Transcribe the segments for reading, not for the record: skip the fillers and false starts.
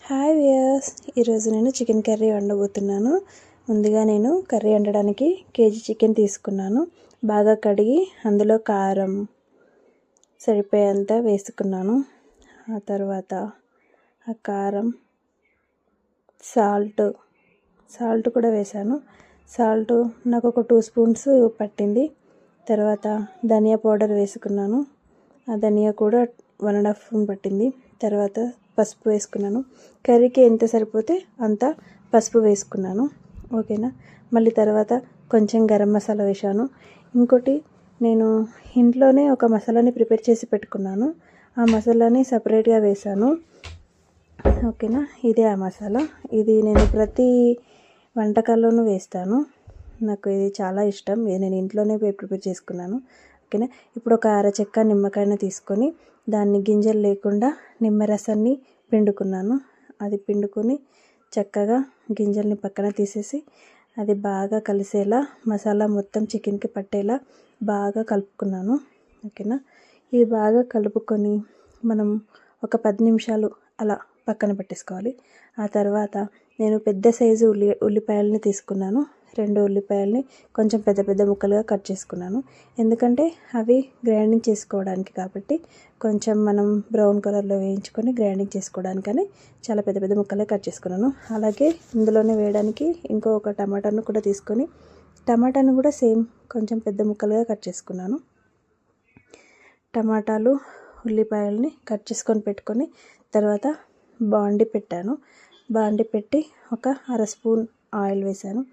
Hi viewers, ఈరోజు నేను chicken curry వండబోతున్నాను. ముందుగా నేను కర్రీ వండడానికి కేజీ చికెన్ తీసుకున్నాను. బాగా కడిగి అందులో కారం సరిపోయేంత వేసుకున్నాను. ఆ తర్వాత ఆ కారం, సాల్ట్ కూడా వేసాను. సాల్ట్ నాకు ఒక 2 స్పూన్స్ పట్టింది. తర్వాత ధనియా పౌడర్ వేసుకున్నాను. ఆ ధనియా కూడా 1.5 స్పూన్ పట్టింది. తర్వాత పసుపు వేసుకున్నాను. కర్రీకి ఎంత సరిపోతే అంత పసుపు వేసుకున్నాను. ఓకేనా. మళ్ళీ తర్వాత కొంచెం గరం మసాలా వేసాను. ఇంకోటి, నేను ఇంట్లోనే ఒక మసాలాని ప్రిపేర్ చేసి పెట్టుకున్నాను. ఆ మసాలాని సపరేట్గా వేసాను. ఓకేనా. ఇదే ఆ మసాలా. ఇది నేను ప్రతి వంటకాల్లోనూ వేస్తాను. నాకు ఇది చాలా ఇష్టం. ఇది నేను ఇంట్లోనే ప్రిపేర్ చేసుకున్నాను. ఓకేనా. ఇప్పుడు ఒక అరచెక్క నిమ్మకాయను తీసుకొని దాన్ని గింజలు లేకుండా నిమ్మరసాన్ని పిండుకున్నాను. అది పిండుకొని చక్కగా గింజల్ని పక్కన తీసేసి అది బాగా కలిసేలా మసాలా మొత్తం చికెన్కి పట్టేలా బాగా కలుపుకున్నాను. ఓకేనా. ఇది బాగా కలుపుకొని మనం ఒక 10 నిమిషాలు అలా పక్కన పెట్టేసుకోవాలి. ఆ తర్వాత నేను పెద్ద సైజు ఉల్లిపాయలని తీసుకున్నాను. 2 ఉల్లిపాయలని కొంచెం పెద్ద పెద్ద ముక్కలుగా కట్ చేసుకున్నాను. ఎందుకంటే అవి గ్రైండింగ్ చేసుకోవడానికి, కాబట్టి కొంచెం మనం బ్రౌన్ కలర్లో వేయించుకొని గ్రైండింగ్ చేసుకోవడానికని చాలా పెద్ద పెద్ద ముక్కలే కట్ చేసుకున్నాను. అలాగే ఇందులోనే వేయడానికి ఒక టమాటాను కూడా తీసుకొని టమాటాను కూడా సేమ్ కొంచెం పెద్ద ముక్కలుగా కట్ చేసుకున్నాను. టమాటాలు, ఉల్లిపాయలని కట్ చేసుకొని పెట్టుకొని తర్వాత బాండి పెట్టాను. బాండి పెట్టి ఒక 1/2 స్పూన్ ఆయిల్ వేసాను.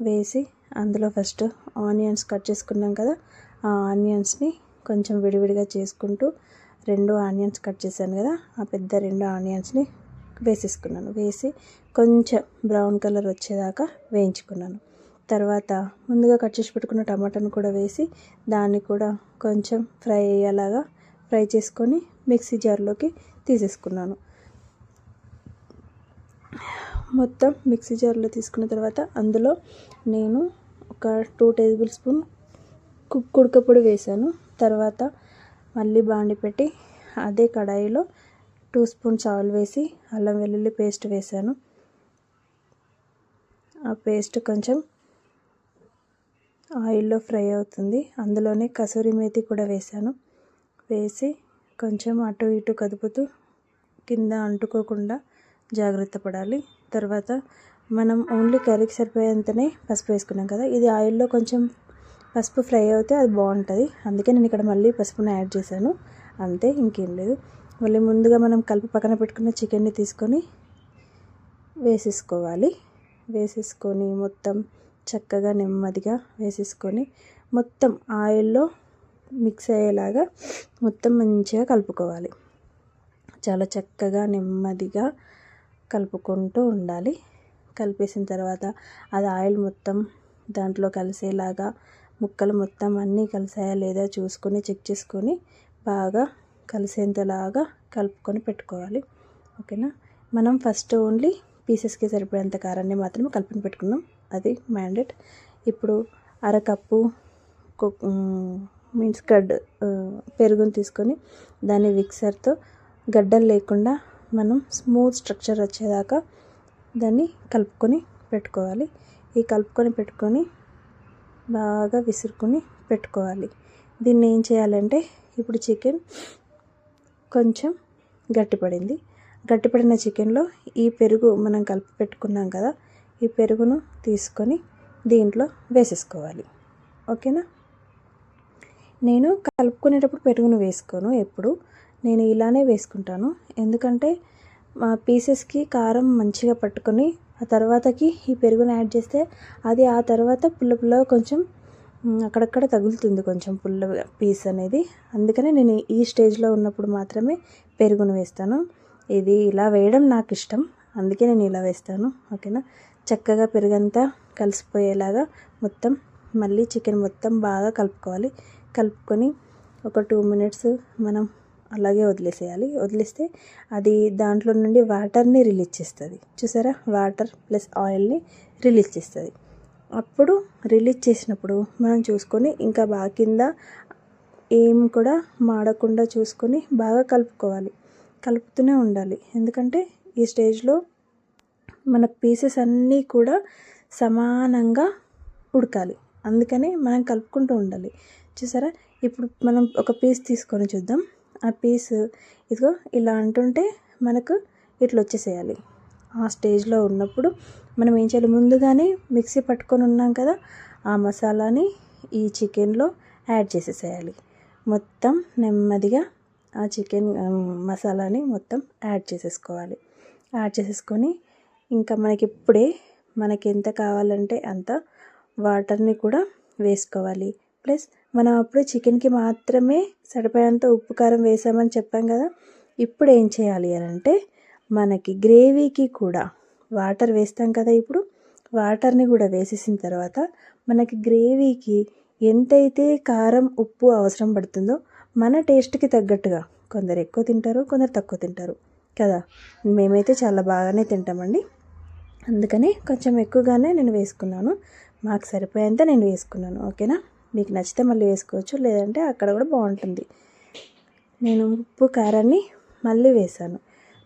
వేసి అందులో ఫస్ట్ ఆనియన్స్ కట్ చేసుకున్నాం కదా, ఆ ఆనియన్స్ని కొంచెం విడివిడిగా చేసుకుంటూ 2 ఆనియన్స్ కట్ చేశాను కదా, ఆ పెద్ద 2 ఆనియన్స్ని వేసేసుకున్నాను. వేసి కొంచెం బ్రౌన్ కలర్ వచ్చేదాకా వేయించుకున్నాను. తర్వాత ముందుగా కట్ చేసి పెట్టుకున్న టమాటాను కూడా వేసి దాన్ని కూడా కొంచెం ఫ్రై అయ్యేలాగా ఫ్రై చేసుకొని మిక్సీ జార్లోకి తీసేసుకున్నాను. మొత్తం మిక్సీ జార్లో తీసుకున్న తర్వాత అందులో నేను ఒక 2 టేబుల్ స్పూన్ కుడకపొడి వేసాను. తర్వాత మళ్ళీ బాండి పెట్టి అదే కడాయిలో 2 స్పూన్స్ ఆయిల్ వేసి అల్లం వెల్లుల్లి పేస్ట్ వేసాను. ఆ పేస్ట్ కొంచెం ఆయిల్లో ఫ్రై అవుతుంది. అందులోనే కసూరి మేతి కూడా వేసాను. వేసి కొంచెం అటు ఇటు కదుపుతూ కింద అంటుకోకుండా జాగ్రత్త పడాలి. తర్వాత మనం ఓన్లీ కర్రీకి సరిపోయేంతనే పసుపు వేసుకున్నాం కదా, ఇది ఆయిల్లో కొంచెం పసుపు ఫ్రై అవుతే అది బాగుంటుంది. అందుకే నేను ఇక్కడ మళ్ళీ పసుపుని యాడ్ చేశాను. అంతే, ఇంకేం లేదు. మళ్ళీ ముందుగా మనం కలిపి పక్కన పెట్టుకున్న చికెన్ని తీసుకొని వేసేసుకోవాలి. వేసేసుకొని మొత్తం చక్కగా నెమ్మదిగా వేసేసుకొని మొత్తం ఆయిల్లో మిక్స్ అయ్యేలాగా మొత్తం మంచిగా కలుపుకోవాలి. చాలా చక్కగా నెమ్మదిగా కలుపుకుంటూ ఉండాలి. కలిపేసిన తర్వాత అది ఆయిల్ మొత్తం దాంట్లో కలిసేలాగా ముక్కలు మొత్తం అన్నీ కలిసాయా లేదా చూసుకొని చెక్ చేసుకొని బాగా కలిసేంతలాగా కలుపుకొని పెట్టుకోవాలి. ఓకేనా. మనం ఫస్ట్ ఓన్లీ పీసెస్కి సరిపడేంత కారాన్ని మాత్రమే కలుపుకొని పెట్టుకున్నాం, అది మ్యాండేట్. ఇప్పుడు అరకప్పు కర్డ్ పెరుగుని తీసుకొని దాన్ని మిక్సర్తో గడ్డలు లేకుండా మనం స్మూత్ స్ట్రక్చర్ వచ్చేదాకా దాన్ని కలుపుకొని పెట్టుకోవాలి. ఈ కలుపుకొని పెట్టుకొని బాగా విసురుకొని పెట్టుకోవాలి. దీన్ని ఏం చేయాలంటే, ఇప్పుడు చికెన్ కొంచెం గట్టిపడింది. గట్టిపడిన చికెన్లో ఈ పెరుగు మనం కలిపి పెట్టుకున్నాం కదా, ఈ పెరుగును తీసుకొని దీంట్లో వేసేసుకోవాలి. ఓకేనా. నేను కలుపుకునేటప్పుడు పెరుగును వేసుకోను, ఎప్పుడు నేను ఇలానే వేసుకుంటాను. ఎందుకంటే మా పీసెస్కి కారం మంచిగా పట్టుకొని ఆ తర్వాతకి ఈ పెరుగును యాడ్ చేస్తే అది ఆ తర్వాత పుల్ల కొంచెం అక్కడక్కడ తగులుతుంది, కొంచెం పుల్ల పీస్ అనేది. అందుకనే నేను ఈ స్టేజ్లో ఉన్నప్పుడు మాత్రమే పెరుగును వేస్తాను. ఇది ఇలా వేయడం నాకు ఇష్టం, అందుకే నేను ఇలా వేస్తాను. ఓకేనా. చక్కగా పెరుగంతా కలిసిపోయేలాగా మొత్తం మళ్ళీ చికెన్ మొత్తం బాగా కలుపుకోవాలి. కలుపుకొని ఒక 2 మినిట్స్ మనం అలాగే వదిలేసేయాలి. వదిలేస్తే అది దాంట్లో నుండి వాటర్ని రిలీజ్ చేస్తుంది. చూసారా, వాటర్ ప్లస్ ఆయిల్ని రిలీజ్ చేస్తుంది. అప్పుడు రిలీజ్ చేసినప్పుడు మనం చూసుకొని ఇంకా బాగా కింద ఏం కూడా మాడకుండా చూసుకొని బాగా కలుపుకోవాలి. కలుపుతూనే ఉండాలి. ఎందుకంటే ఈ స్టేజ్లో మన పీసెస్ అన్నీ కూడా సమానంగా ఉడకాలి. అందుకని మనం కలుపుకుంటూ ఉండాలి. చూసారా, ఇప్పుడు మనం ఒక పీస్ తీసుకొని చూద్దాం. ఆ పీస్ ఇదిగో ఇలా అంటుంటే మనకు ఇట్లా వచ్చేసేయాలి. ఆ స్టేజ్లో ఉన్నప్పుడు మనం ఏం చేయాలి, ముందుగానే మిక్సీ పట్టుకొని ఉన్నాం కదా, ఆ మసాలాని ఈ చికెన్లో యాడ్ చేసేసేయాలి. మొత్తం నెమ్మదిగా ఆ చికెన్ మసాలాని మొత్తం యాడ్ చేసేసుకోవాలి. యాడ్ చేసేసుకొని ఇంకా మనకి ఎంత కావాలంటే అంత వాటర్ని కూడా వేసుకోవాలి. ప్లస్ మనం అప్పుడే చికెన్కి మాత్రమే సరిపోయేంత ఉప్పు కారం వేసామని చెప్పాం కదా. ఇప్పుడు ఏం చేయాలి అని అంటే, మనకి గ్రేవీకి కూడా వాటర్ వేస్తాం కదా. ఇప్పుడు వాటర్ని కూడా వేసేసిన తర్వాత మనకి గ్రేవీకి ఎంతైతే కారం ఉప్పు అవసరం పడుతుందో మన టేస్ట్కి తగ్గట్టుగా, కొందరు ఎక్కువ తింటారు, కొందరు తక్కువ తింటారు కదా. మేమైతే చాలా బాగానే తింటామండి. అందుకని కొంచెం ఎక్కువగానే నేను వేసుకున్నాను. మాకు సరిపోయేంత నేను వేసుకున్నాను. ఓకేనా, మీకు నచ్చితే మళ్ళీ వేసుకోవచ్చు, లేదంటే అక్కడ కూడా బాగుంటుంది. నేను ఉప్పు కారాన్ని మళ్ళీ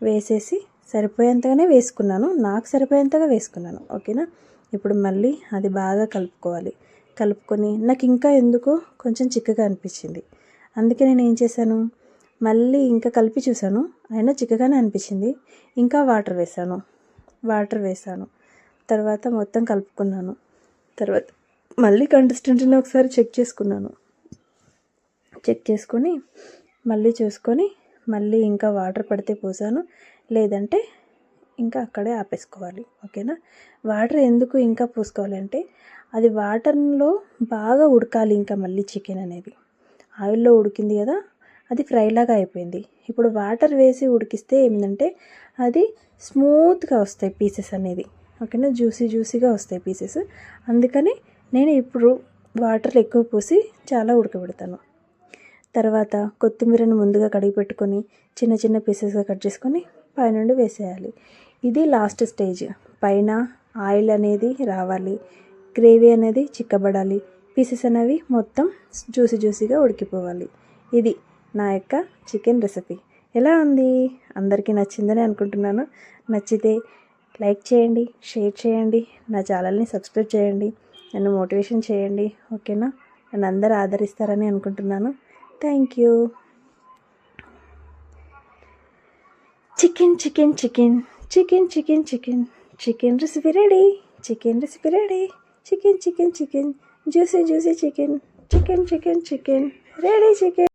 వేసేసి సరిపోయేంతగానే వేసుకున్నాను. నాకు సరిపోయేంతగా వేసుకున్నాను. ఓకేనా, ఇప్పుడు మళ్ళీ అది బాగా కలుపుకొని నాకు ఇంకా ఎందుకో కొంచెం చిక్కగా అనిపించింది. అందుకే నేను ఏం చేశాను, మళ్ళీ ఇంకా కలిపి చూశాను, అయినా చిక్కగానే అనిపించింది. ఇంకా వాటర్ వేసాను. తర్వాత మొత్తం కలుపుకున్నాను. తర్వాత మళ్ళీ కన్సిస్టెన్సీని ఒకసారి చెక్ చేసుకొని మళ్ళీ చూసుకొని మళ్ళీ ఇంకా వాటర్ పడితే పోసాను, లేదంటే ఇంకా అక్కడే ఆపేసుకోవాలి. ఓకేనా, వాటర్ ఎందుకు ఇంకా పోసుకోవాలంటే, అది వాటర్లో బాగా ఉడకాలి. ఇంకా మళ్ళీ చికెన్ అనేది ఆయిల్లో ఉడికింది కదా, అది ఫ్రైలాగా అయిపోయింది. ఇప్పుడు వాటర్ వేసి ఉడికిస్తే ఏమిటంటే అది స్మూత్గా వస్తాయి పీసెస్ అనేది. ఓకేనా, జ్యూసీగా వస్తాయి పీసెస్. అందుకని నేను ఇప్పుడు వాటర్ ఎక్కువ పోసి చాలా ఉడకబెడతాను. తర్వాత కొత్తిమీరను ముందుగా కడిగి పెట్టుకొని చిన్న చిన్న పీసెస్గా కట్ చేసుకొని పైనుండి వేసేయాలి. ఇది లాస్ట్ స్టేజ్. పైన ఆయిల్ అనేది రావాలి, గ్రేవీ అనేది చిక్కబడాలి, పీసెస్ అనేవి మొత్తం జ్యూసీగా ఉడికిపోవాలి. ఇది నా యొక్క చికెన్ రెసిపీ. ఎలా ఉంది? అందరికీ నచ్చిందని అనుకుంటున్నాను. నచ్చితే లైక్ చేయండి, షేర్ చేయండి, నా ఛానల్ని సబ్స్క్రైబ్ చేయండి, నన్ను మోటివేషన్ చేయండి. ఓకేనా, నన్ను అందరూ ఆదరిస్తారని అనుకుంటున్నాను. Thank you. Chicken recipe ready. Juicy chicken ready. Chicken